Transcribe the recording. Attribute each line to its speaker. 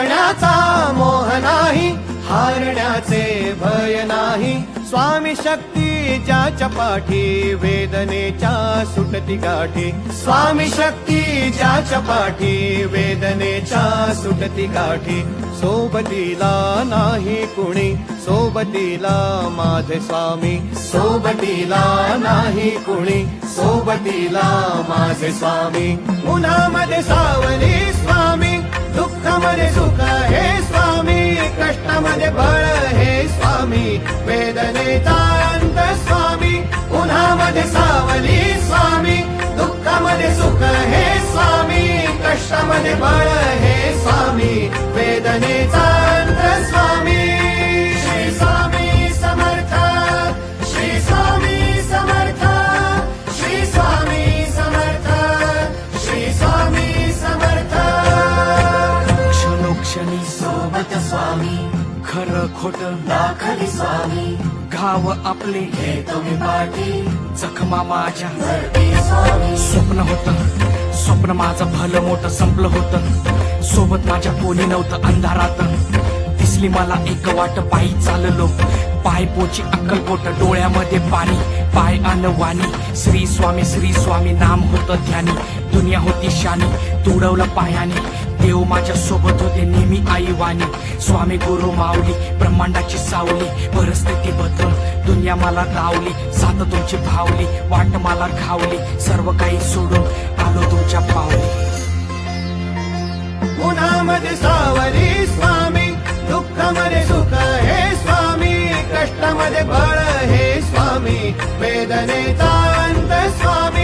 Speaker 1: जिंकण्याचा मोह नाही, हारण्याचे भय नाही. स्वामी शक्ती ज्याच्या पाठी, वेदनेच्या सुटती गाठी. स्वामी शक्ती ज्याच्या पाठी, वेदनेच्या सुटती गाठी. सोबतीला नाही कुणी, सोबतीला माझे स्वामी. सोबतीला नाही कुणी, सोबतीला माझे स्वामी. उन्हामध्ये सावली स्वामी, दुःखामध्ये सुख हे स्वामी. कष्टामध्ये बळ हे स्वामी, वेदनेचा अंत स्वामी. उन्हामध्ये सावली स्वामी, दुःखामध्ये सुख हे स्वामी. कष्टामध्ये बळ हे स्वामी, वेदनेचा अंत स्वामी. श्री स्वामी समर्थ, श्री स्वामी समर्थ, श्री स्वामी समर्थ, श्री स्वामी समर्थ.
Speaker 2: क्षणोक्षणी
Speaker 3: सोबत स्वामी,
Speaker 2: खरं खोट
Speaker 3: दाखली स्वामी.
Speaker 2: घाव आपले
Speaker 3: हे तुम्ही पाठी,
Speaker 2: जखमा माझ्या
Speaker 3: भरती स्वामी.
Speaker 2: स्वप्न होतं, स्वप्न माझं भलं मोठं संपलं होतं. सोबत माझ्या कोणी नव्हतं अंधारात. दिसली मला एक वाट, पायी चाललो पाय पोची अक्कलकोट. डोळ्यामध्ये पाणी, पाय अन वाणी. श्री स्वामी नाम होतं ध्यानी. दुनिया होती शानी, तुडवलं पायाने. देव माझ्या सोबत होते नेहमी आई वाणी. स्वामी गुरु माऊली, ब्रह्मांडाची सावली. परिस्थिती बदलून दुनिया मला धावली. साथ तुमची भावली, वाट मला घावली. सर्व काही सोडून आलो तुमच्या पावली.
Speaker 1: उन्हामध्ये सावली स्वामी, दुःखामध्ये सुख हे स्वामी. कष्टामध्ये बळ हे स्वामी, वेदनेचा अंत स्वामी.